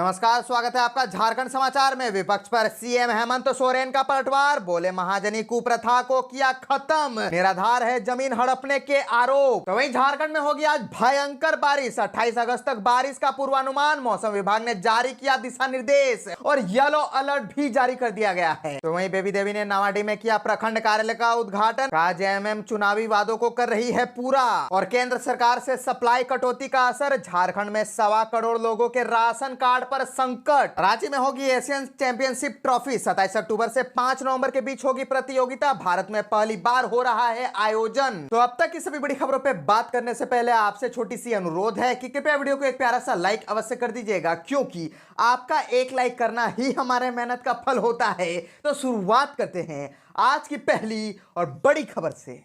नमस्कार, स्वागत है आपका झारखंड समाचार में। विपक्ष पर सीएम हेमंत सोरेन का पलटवार, बोले महाजनी कुप्रथा को किया खत्म, निराधार है जमीन हड़पने के आरोप। तो वहीं झारखंड में होगी आज भयंकर बारिश। 28 अगस्त तक बारिश का पूर्वानुमान, मौसम विभाग ने जारी किया दिशा निर्देश और येलो अलर्ट भी जारी कर दिया गया है। तो वहीं बेबी देवी ने नावाडीह में किया प्रखंड कार्यालय का उद्घाटन, कहा जेएमएम चुनावी वादों को कर रही है पूरा और केंद्र सरकार से सप्लाई कटौती का असर। झारखंड में 1.25 करोड़ लोगों के राशन कार्ड पर संकट। रांची में होगी एशियन चैंपियनशिप ट्रॉफी, 27 अक्टूबर से 5 नवंबर के बीच होगी प्रतियोगिता। भारत में पहली बार हो रहा है आयोजन। तो अब तक की सभी बड़ी खबरों पे बात करने से पहले आपसे छोटी सी अनुरोध है कि कृपया वीडियो को एक प्यारा सा लाइक अवश्य कर दीजिएगा, क्योंकि आपका एक लाइक करना ही हमारे मेहनत का फल होता है। तो शुरुआत करते हैं आज की पहली और बड़ी खबर से।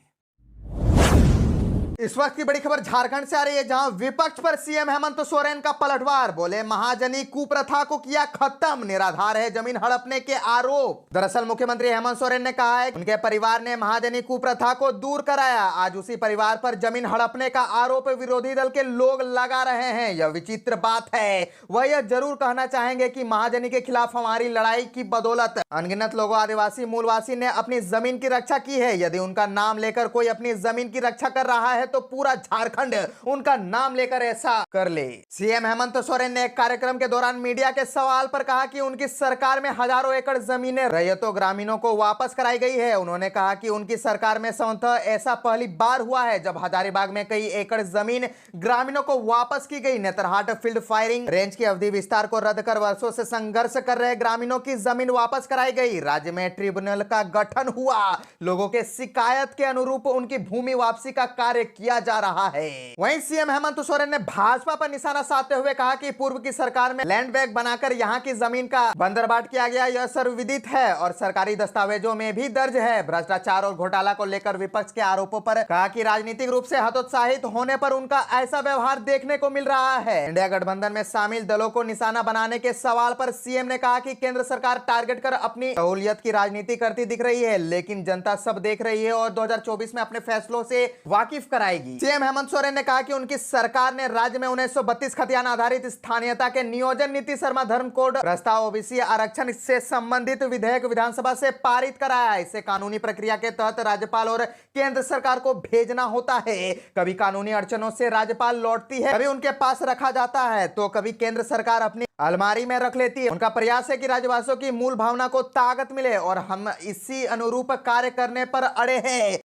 इस वक्त की बड़ी खबर झारखंड से आ रही है, जहां विपक्ष पर सीएम हेमंत सोरेन का पलटवार, बोले महाजनी कुप्रथा को किया खत्म, निराधार है जमीन हड़पने के आरोप। दरअसल मुख्यमंत्री हेमंत सोरेन ने कहा है उनके परिवार ने महाजनी कुप्रथा को दूर कराया। आज उसी परिवार पर जमीन हड़पने का आरोप विरोधी दल के लोग लगा रहे हैं। यह विचित्र बात है। वह यह जरूर कहना चाहेंगे कि महाजनी के खिलाफ हमारी लड़ाई की बदौलत अनगिनत लोगों, आदिवासी मूलवासी ने अपनी जमीन की रक्षा की है। यदि उनका नाम लेकर कोई अपनी जमीन की रक्षा कर रहा है तो पूरा झारखंड उनका नाम लेकर ऐसा कर ले। सीएम हेमंत सोरेन ने एक कार्यक्रम के दौरान मीडिया के सवाल पर कहा कि उनकी सरकार में हजारों एकड़ जमीनें रैयतों ग्रामीणों को वापस कराई गई है। उन्होंने कहा कि उनकी सरकार में संभवतः ऐसा पहली बार हुआ है जब हजारीबाग में कई एकड़ जमीन ग्रामीणों को वापस की गई। नेतरहाट फील्ड फायरिंग रेंज की अवधि विस्तार को रद्द कर वर्षों से संघर्ष कर रहे ग्रामीणों की जमीन वापस कराई गई। राज्य में ट्रिब्यूनल का गठन हुआ, लोगों के शिकायत के अनुरूप उनकी भूमि वापसी का कार्य किया जा रहा है। वहीं सीएम हेमंत सोरेन ने भाजपा पर निशाना साधते हुए कहा कि पूर्व की सरकार में लैंड बैंक बनाकर यहां की जमीन का बंदरबाट किया गया, यह सर्वविदित है और सरकारी दस्तावेजों में भी दर्ज है। भ्रष्टाचार और घोटाला को लेकर विपक्ष के आरोपों पर कहा कि राजनीतिक रूप से हतोत्साहित होने पर उनका ऐसा व्यवहार देखने को मिल रहा है। इंडिया गठबंधन में शामिल दलों को निशाना बनाने के सवाल पर सीएम ने कहा कि केंद्र सरकार टारगेट कर अपनी सहूलियत की राजनीति करती दिख रही है, लेकिन जनता सब देख रही है और 2024 में अपने फैसलों से वाकिफ कराएगी। सीएम हेमंत सोरेन ने कहा कि उनकी सरकार ने राज्य में 1932 खतियान आधारित स्थानीयता के नियोजन नीति शर्मा धर्म कोड प्रस्ताव ओबीसी आरक्षण से संबंधित विधेयक विधानसभा से पारित कराया। इसे कानूनी प्रक्रिया के तहत राज्यपाल और केंद्र सरकार को भेजना होता है। कभी कानूनी अड़चनों से राज्यपाल लौटती है, कभी उनके पास रखा जाता है, तो कभी केंद्र सरकार अपनी अलमारी में रख लेती है। उनका प्रयास है कि राज्यवासियों की मूल भावना को ताकत मिले और हम इसी अनुरूप कार्य करने पर अड़े हैं।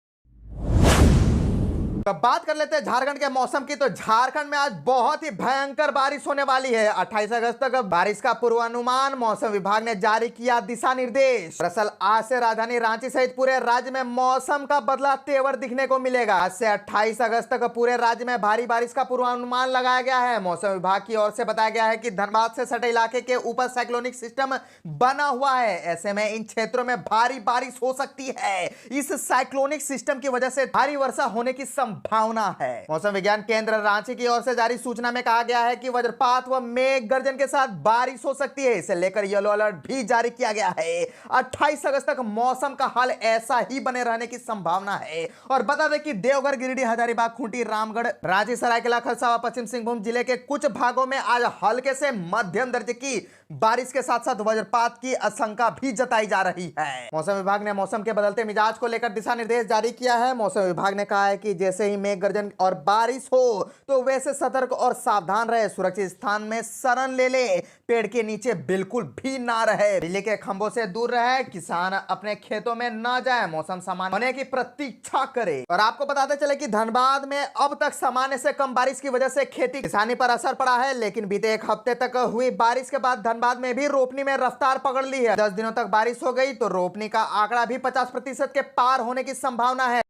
तो बात कर लेते हैं झारखंड के मौसम की। तो झारखंड में आज बहुत ही भयंकर बारिश होने वाली है। 28 अगस्त तक बारिश का पूर्वानुमान, मौसम विभाग ने जारी किया दिशा निर्देश। दरअसल आज से राजधानी रांची सहित पूरे राज्य में मौसम का बदला तेवर दिखने को मिलेगा। आज से 28 अगस्त तक पूरे राज्य में भारी बारिश का पूर्वानुमान लगाया गया है। मौसम विभाग की ओर से बताया गया है कि धनबाद से सटे इलाके के ऊपर साइक्लोनिक सिस्टम बना हुआ है। ऐसे में इन क्षेत्रों में भारी बारिश हो सकती है। इस साइक्लोनिक सिस्टम की वजह से भारी वर्षा होने की भावना है। मौसम विज्ञान केंद्र रांची की ओर से जारी सूचना में कहा गया है कि वज्रपात व मेघ गर्जन के साथ बारिश हो सकती है। इसे लेकर येलो अलर्ट भी जारी किया गया है। 28 अगस्त तक मौसम का हाल ऐसा ही बने रहने की संभावना है। और बता दें कि देवघर, गिरिडीह, हजारीबाग, खूंटी, रामगढ़, रांची, सरायकेला, खरसावां, पश्चिम सिंहभूम जिले के कुछ भागों में आज हल्के से मध्यम दर्जे की बारिश के साथ साथ वज्रपात की आशंका भी जताई जा रही है। मौसम विभाग ने मौसम के बदलते मिजाज को लेकर दिशा निर्देश जारी किया है। मौसम विभाग ने कहा है कि जैसे ही मेघ गर्जन और बारिश हो तो वैसे सतर्क और सावधान रहे, सुरक्षित स्थान में शरण ले, पेड़ के नीचे बिल्कुल भी ना रहे, बिजली के खंभों से दूर रहे, किसान अपने खेतों में ना जाए, मौसम सामान्य होने की प्रतीक्षा करे। और आपको बताते चले कि धनबाद में अब तक सामान्य से कम बारिश की वजह से खेती किसानी पर असर पड़ा है, लेकिन बीते एक हफ्ते तक हुई बारिश के बाद धनबाद में भी रोपनी में रफ्तार पकड़ ली है। 10 दिनों तक बारिश हो गई तो रोपनी का आंकड़ा भी 50% के पार होने की संभावना है।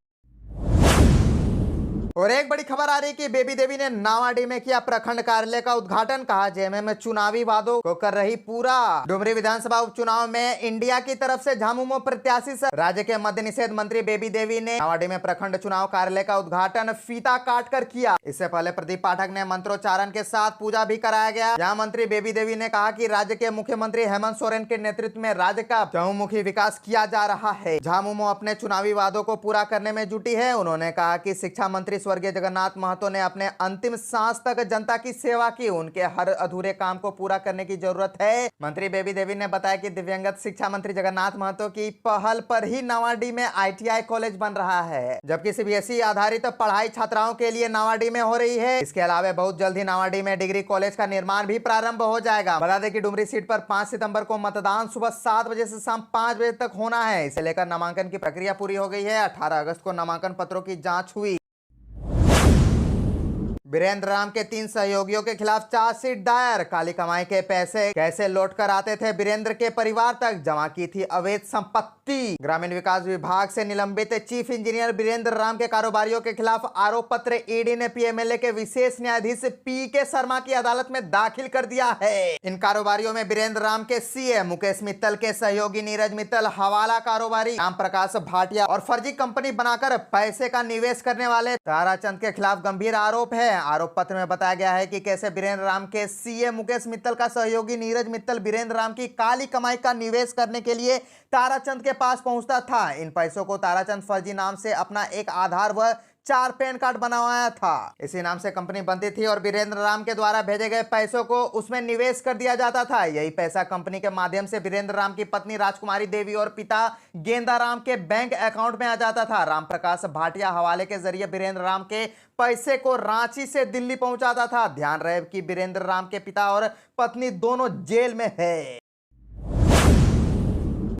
और एक बड़ी खबर आ रही कि बेबी देवी ने नावाडीह में किया प्रखंड कार्यालय का उद्घाटन, कहा जेएमएम चुनावी वादों को कर रही पूरा। डुमरी विधानसभा उपचुनाव में इंडिया की तरफ से झामुमो प्रत्याशी राज्य के मद्य निषेध मंत्री बेबी देवी ने नावाडीह में प्रखंड चुनाव कार्यालय का उद्घाटन फीता काट कर किया। इससे पहले प्रदीप पाठक ने मंत्रोच्चारण के साथ पूजा भी कराया गया। जहाँ मंत्री बेबी देवी ने कहा कि राज्य के मुख्यमंत्री हेमंत सोरेन के नेतृत्व में राज्य का चहुमुखी विकास किया जा रहा है। झामुमो अपने चुनावी वादों को पूरा करने में जुटी है। उन्होंने कहा कि शिक्षा मंत्री स्वर्गीय जगन्नाथ महतो ने अपने अंतिम सांस तक जनता की सेवा की, उनके हर अधूरे काम को पूरा करने की जरूरत है। मंत्री बेबी देवी ने बताया कि दिव्यांगत शिक्षा मंत्री जगन्नाथ महतो की पहल पर ही नावाडीह में ITI कॉलेज बन रहा है, जबकि CBSE आधारित पढ़ाई छात्राओं के लिए नावाडीह में हो रही है। इसके अलावा बहुत जल्द ही नावाडीह में डिग्री कॉलेज का निर्माण भी प्रारंभ हो जाएगा। बता दें कि डुमरी सीट पर 5 सितंबर को मतदान सुबह 7 बजे से शाम 5 बजे तक होना है। इसे लेकर नामांकन की प्रक्रिया पूरी हो गई है। 18 अगस्त को नामांकन पत्रों की जांच हुई। वीरेंद्र राम के 3 सहयोगियों के खिलाफ चार्जशीट दायर। काली कमाई के पैसे कैसे लौट कर आते थे वीरेंद्र के परिवार तक, जमा की थी अवैध संपत्ति। ग्रामीण विकास विभाग से निलंबित चीफ इंजीनियर वीरेंद्र राम के कारोबारियों के खिलाफ आरोप पत्र ईडी ने PMLA के विशेष न्यायाधीश PK शर्मा की अदालत में दाखिल कर दिया है। इन कारोबारियों में वीरेंद्र राम के CA मुकेश मित्तल के सहयोगी नीरज मित्तल, हवाला कारोबारी राम प्रकाश भाटिया और फर्जी कंपनी बनाकर पैसे का निवेश करने वाले ताराचंद के खिलाफ गंभीर आरोप है। आरोप पत्र में बताया गया है कि कैसे वीरेंद्र राम के CA मुकेश मित्तल का सहयोगी नीरज मित्तल वीरेंद्र राम की काली कमाई का निवेश करने के लिए ताराचंद के पास पहुंचता था। इन पैसों को ताराचंद फर्जी नाम से अपना एक आधार व 4 पैन कार्ड बनवाया था। इसी नाम से कंपनी बनती थी और वीरेंद्र राम के द्वारा भेजे गए पैसों को उसमें निवेश कर दिया जाता था। यही पैसा कंपनी के माध्यम से वीरेंद्र राम की पत्नी राजकुमारी देवी और पिता गेंदा राम के बैंक अकाउंट में आ जाता था। राम प्रकाश भाटिया हवाले के जरिए वीरेंद्र राम के पैसे को रांची से दिल्ली पहुंचाता था। ध्यान रहे कि वीरेंद्र राम के पिता और पत्नी दोनों जेल में है।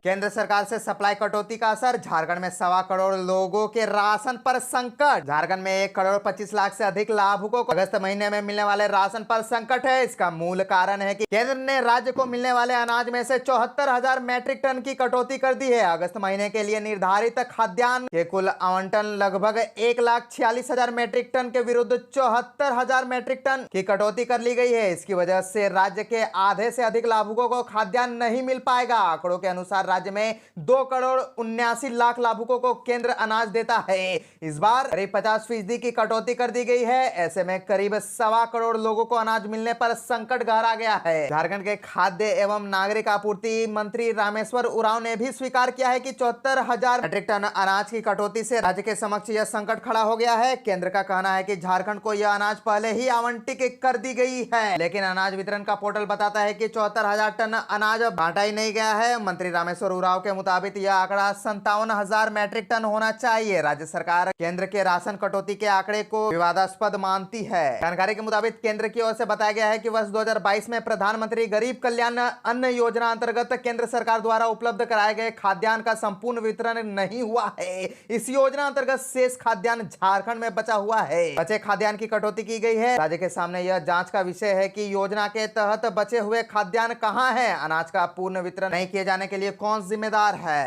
केंद्र सरकार से सप्लाई कटौती का असर, झारखंड में 1.25 करोड़ लोगों के राशन पर संकट। झारखंड में 1 करोड़ 25 लाख से अधिक लाभुकों को अगस्त महीने में मिलने वाले राशन पर संकट है। इसका मूल कारण है कि केंद्र ने राज्य को मिलने वाले अनाज में से 74,000 मैट्रिक टन की कटौती कर दी है। अगस्त महीने के लिए निर्धारित खाद्यान्न के कुल आवंटन लगभग 1,46,000 मैट्रिक टन के विरुद्ध 74,000 मैट्रिक टन की कटौती कर ली गई है। इसकी वजह से राज्य के आधे से अधिक लाभुकों को खाद्यान्न नहीं मिल पाएगा। आंकड़ों के अनुसार राज्य में 2 करोड़ 79 लाख लाभुकों को केंद्र अनाज देता है। इस बार करीब 50% की कटौती कर दी गई है। ऐसे में करीब 1.25 करोड़ लोगों को अनाज मिलने पर संकट गहरा गया है। झारखंड के खाद्य एवं नागरिक आपूर्ति मंत्री रामेश्वर उरांव ने भी स्वीकार किया है कि 74,000 मैट्रिक टन अनाज की कटौती से राज्य के समक्ष यह संकट खड़ा हो गया है। केंद्र का कहना है कि झारखंड को यह अनाज पहले ही आवंटित कर दी गई है, लेकिन अनाज वितरण का पोर्टल बताता है कि 74,000 टन अनाज बांटा ही नहीं गया है। मंत्री रामेश्वर उरांव के मुताबिक यह आंकड़ा 57,000 मैट्रिक टन होना चाहिए। राज्य सरकार केंद्र के राशन कटौती के आंकड़े को विवादास्पद मानती है। जानकारी के मुताबिक केंद्र की ओर से बताया गया है कि वर्ष 2022 में प्रधानमंत्री गरीब कल्याण अन्न योजना अंतर्गत केंद्र सरकार द्वारा उपलब्ध कराए गए खाद्यान्न का संपूर्ण वितरण नहीं हुआ है। इस योजना अंतर्गत शेष खाद्यान्न झारखंड में बचा हुआ है। बचे खाद्यान्न की कटौती की गई है। राज्य के सामने यह जांच का विषय है कि योजना के तहत बचे हुए खाद्यान्न कहां है। अनाज का पूर्ण वितरण नहीं किए जाने के लिए कौन जिम्मेदार है।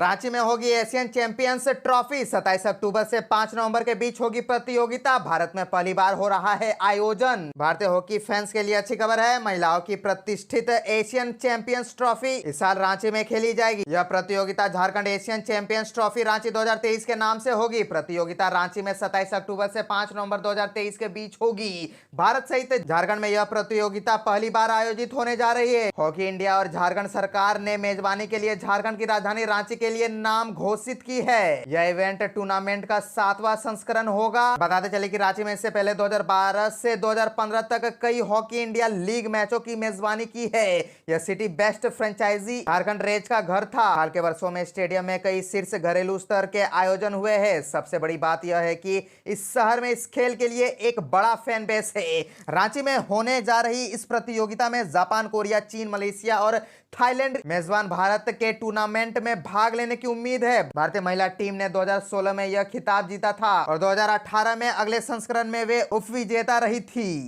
रांची में होगी एशियन चैंपियंस ट्रॉफी। 27 अक्टूबर से 5 नवंबर के बीच होगी प्रतियोगिता। भारत में पहली बार हो रहा है आयोजन। भारतीय हॉकी फैंस के लिए अच्छी खबर है। महिलाओं की प्रतिष्ठित एशियन चैंपियंस ट्रॉफी इस साल रांची में खेली जाएगी। यह प्रतियोगिता Jharkhand Asian champions trophy Ranchi 2023 के नाम से होगी। प्रतियोगिता रांची में 27 अक्टूबर से 5 नवंबर 2023 के बीच होगी। भारत सहित झारखंड में यह प्रतियोगिता पहली बार आयोजित होने जा रही है। हॉकी इंडिया और झारखंड सरकार ने मेजबानी के लिए झारखंड की राजधानी रांची के लिए नाम घोषित की है। यह इवेंट टूर्नामेंट का 7वां संस्करण होगा। बताते चले कि रांची में इससे पहले 2012 से 2015 तक कई हॉकी इंडिया लीग मैचों की मेजबानी की है। यह city best franchise Jharkhand Rays का घर था। हाल के वर्षों में स्टेडियम में कई शीर्ष घरेलू स्तर के आयोजन हुए हैं। सबसे बड़ी बात यह है कि इस शहर में इस खेल के लिए एक बड़ा फैन बेस है। रांची में होने जा रही इस प्रतियोगिता में जापान, कोरिया, चीन, मलेशिया और थाईलैंड मेजबान भारत के टूर्नामेंट में भाग लेने की उम्मीद है। भारतीय महिला टीम ने 2016 में यह खिताब जीता था और 2018 में अगले संस्करण में वे उप विजेता रही थी।